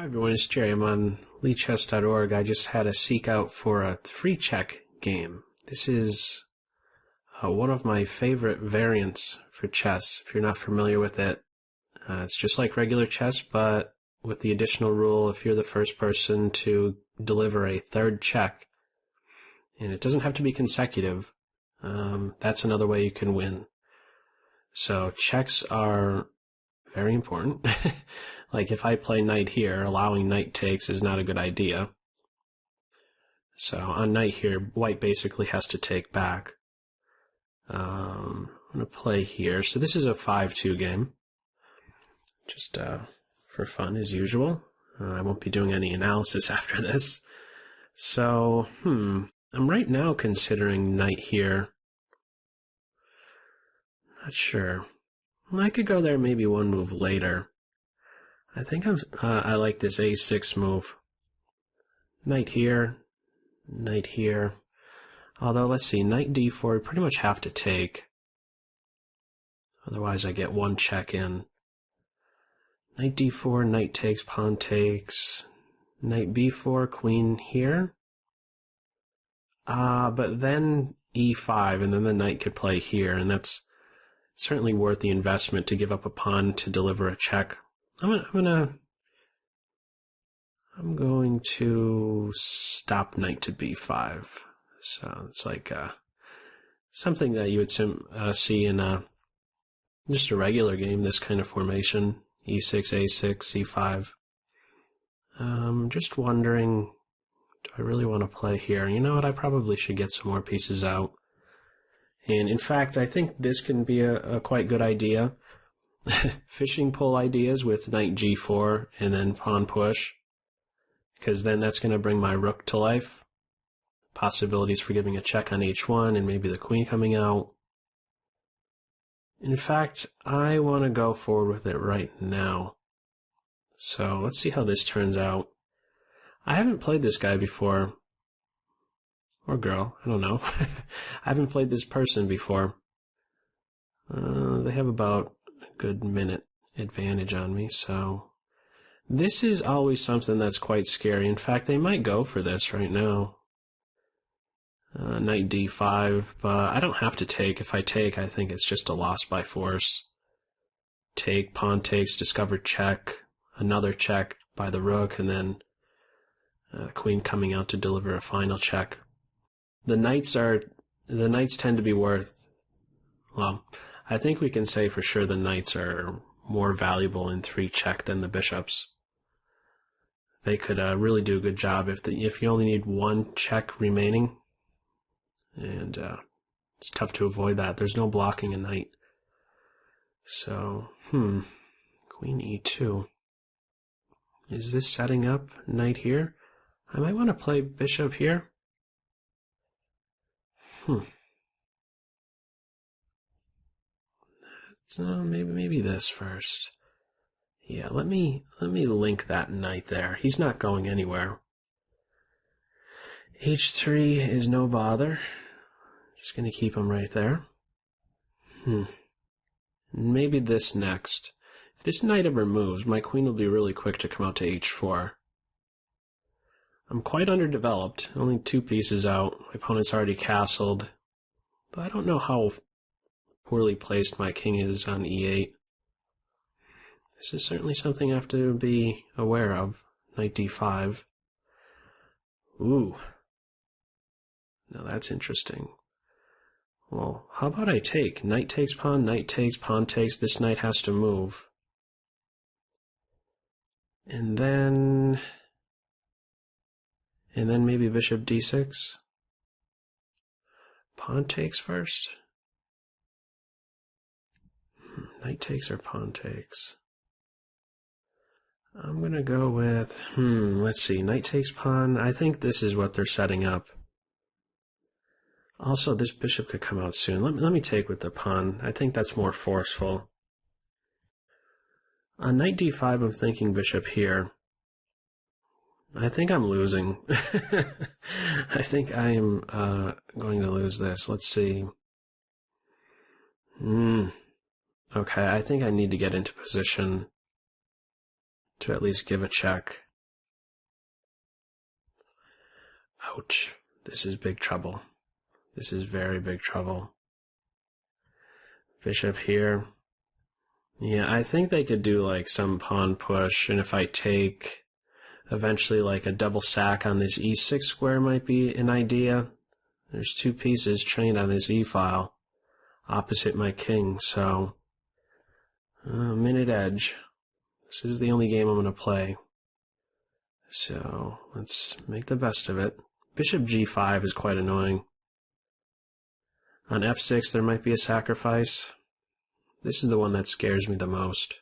Hi everyone, it's Jerry. I'm on leechess.org. I just had a seek out for a free check game. This is one of my favorite variants for chess. If you're not familiar with it, it's just like regular chess, but with the additional rule, if you're the first person to deliver a third check, and it doesn't have to be consecutive, that's another way you can win. So checks are very important. Like if I play knight here, allowing knight takes is not a good idea. So on knight here, white basically has to take back. I'm going to play here. So this is a 5-2 game. Just for fun as usual. I won't be doing any analysis after this. So, I'm right now considering knight here. Not sure. I could go there maybe one move later. I think I like this a6 move. Knight here, knight here. Although, let's see, knight d4, we pretty much have to take. Otherwise, I get one check in. Knight d4, knight takes, pawn takes. Knight b4, queen here. But then e5, and then the knight could play here, and that's certainly worth the investment to give up a pawn to deliver a check. I'm going to stop knight to b5. So it's like something that you would see in just a regular game, this kind of formation, e6, a6, c5. Just wondering, do I really want to play here? You know what, I probably should get some more pieces out. And in fact, I think this can be a quite good idea. Fishing pole ideas with knight g4 and then pawn push, because then that's going to bring my rook to life. Possibilities for giving a check on h1 and maybe the queen coming out. In fact, I want to go forward with it right now. So let's see how this turns out. I haven't played this guy before. Or girl, I don't know. I haven't played this person before. They have about good minute advantage on me, so this is always something that's quite scary. In fact, they might go for this right now. Knight d5, but I don't have to take. If I take, I think it's just a loss by force. Take, pawn takes, discovered check, another check by the rook, and then the queen coming out to deliver a final check. The knights tend to be worth, well, I think we can say for sure the knights are more valuable in 3-check than the bishops. They could really do a good job if you only need one check remaining, and it's tough to avoid that. There's no blocking a knight. So, queen e2. Is this setting up knight here? I might want to play bishop here. So maybe this first. Yeah, let me link that knight there. He's not going anywhere. h3 is no bother. Just going to keep him right there. Maybe this next. If this knight ever moves, my queen will be really quick to come out to h4. I'm quite underdeveloped. Only 2 pieces out. My opponent's already castled. But I don't know how poorly placed my king is on e8. This is certainly something I have to be aware of. Knight d5. Ooh. Now that's interesting. Well, how about I take? Knight takes, pawn takes. This knight has to move. And then maybe bishop d6. Pawn takes first. Knight takes or pawn takes? I'm going to go with, let's see, knight takes pawn. I think this is what they're setting up. Also, this bishop could come out soon. Let me take with the pawn. I think that's more forceful. On knight d5, I'm thinking bishop here. I think I'm losing. I think I am going to lose this. Let's see. Okay, I think I need to get into position to at least give a check. Ouch. This is big trouble. This is very big trouble. Bishop here. Yeah, I think they could do like some pawn push, and if I take, eventually like a double sack on this e6 square might be an idea. There's two pieces trained on this e-file opposite my king, so minute edge. This is the only game I'm going to play. So let's make the best of it. Bishop g5 is quite annoying. On f6 there might be a sacrifice. This is the one that scares me the most.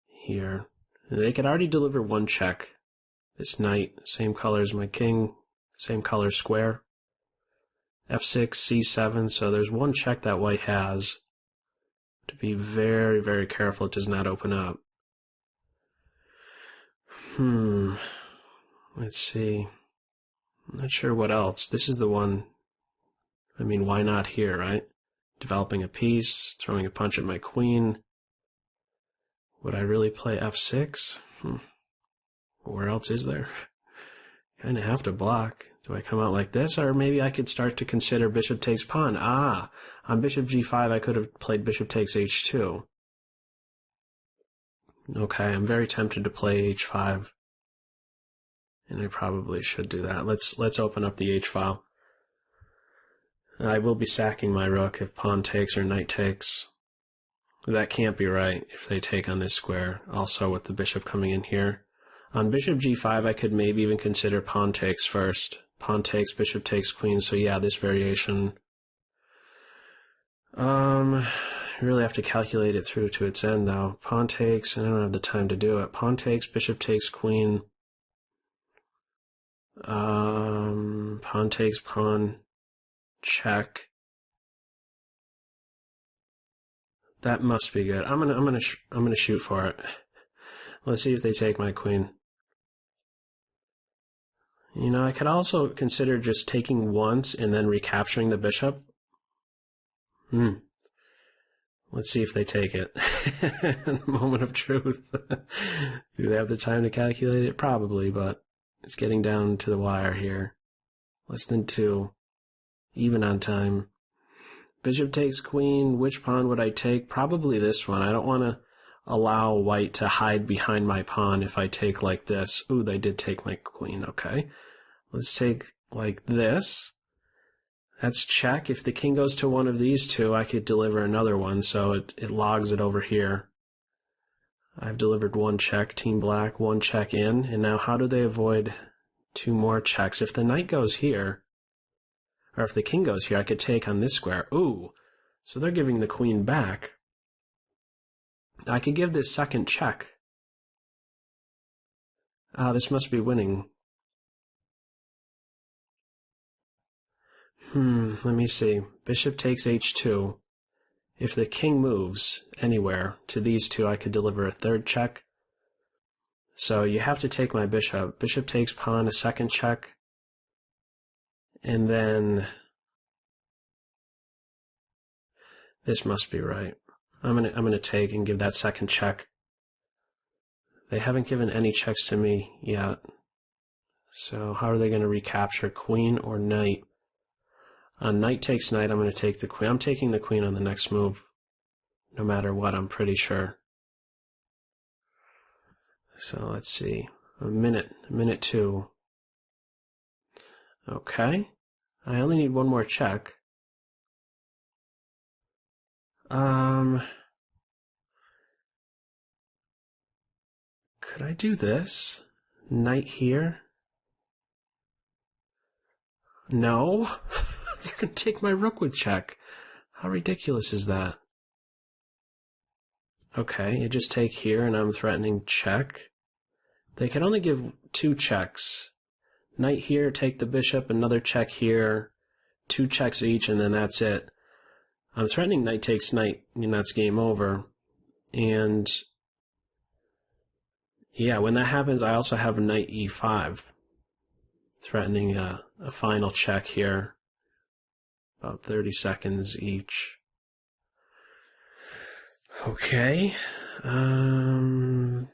Here. They could already deliver one check. This knight, same color as my king, same color square. f6, c7, so there's one check that white has. To be very, very careful it does not open up. Let's see. I'm not sure what else. This is the one. I mean, why not here, right? Developing a piece, throwing a punch at my queen. Would I really play f6? Where else is there? Kind of have to block. Do I come out like this? Or maybe I could start to consider bishop takes pawn. On bishop g5 I could have played bishop takes h2. Okay, I'm very tempted to play h5. And I probably should do that. Let's open up the h-file. I will be sacking my rook if pawn takes or knight takes. That can't be right if they take on this square, also with the bishop coming in here. On bishop g5 I could maybe even consider pawn takes first. Pawn takes, bishop takes, queen, so yeah, this variation. I really have to calculate it through to its end though. Pawn takes, I don't have the time to do it. Pawn takes, bishop takes, queen. Pawn takes, pawn, check. That must be good. I'm gonna shoot for it. Let's see if they take my queen. You know, I could also consider just taking once and then recapturing the bishop. Let's see if they take it. The moment of truth. Do they have the time to calculate it? Probably, but it's getting down to the wire here. Less than 2. Even on time. Bishop takes queen. Which pawn would I take? Probably this one. I don't want to allow white to hide behind my pawn if I take like this. Ooh, they did take my queen. Okay. Let's take like this. That's check. If the king goes to one of these two, I could deliver another one, so it logs it over here. I've delivered one check, team black, one check in, and now how do they avoid 2 more checks? If the knight goes here, or if the king goes here, I could take on this square. Ooh, so they're giving the queen back. I could give this second check. This must be winning. Let me see. Bishop takes h2. If the king moves anywhere to these two, I could deliver a third check. So you have to take my bishop. Bishop takes pawn, a second check. And then this must be right. I'm gonna take and give that second check. They haven't given any checks to me yet. So how are they going to recapture queen or knight? On knight takes knight, I'm going to take the queen. I'm taking the queen on the next move. No matter what, I'm pretty sure. So let's see. Minute 2. Okay. I only need one more check. Could I do this? Knight here? No. They're going to take my rook with check. How ridiculous is that? Okay, you just take here and I'm threatening check. They can only give 2 checks. Knight here, take the bishop, another check here, 2 checks each, and then that's it. I'm threatening knight takes knight, and that's game over. And yeah, when that happens, I also have knight e5, threatening a final check here. About 30 seconds each. Okay. That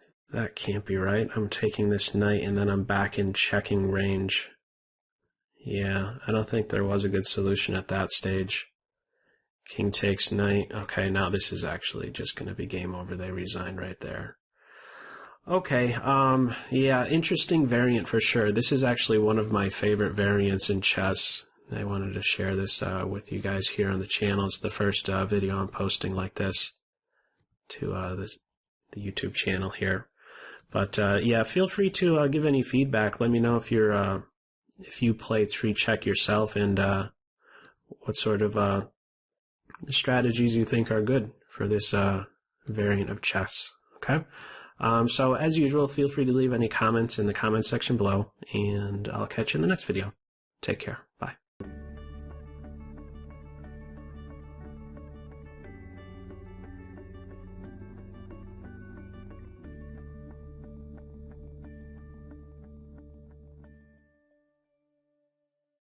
can't be right. I'm taking this knight and then I'm back in checking range. Yeah, I don't think there was a good solution at that stage. King takes knight. Okay, now this is actually just going to be game over. They resigned right there. Okay, yeah, interesting variant for sure. This is actually one of my favorite variants in chess. I wanted to share this with you guys here on the channel. It's the first video I'm posting like this to the YouTube channel here. But yeah, feel free to give any feedback. Let me know if you play 3-check yourself and what sort of strategies you think are good for this variant of chess. Okay. So as usual, feel free to leave any comments in the comment section below, and I'll catch you in the next video. Take care.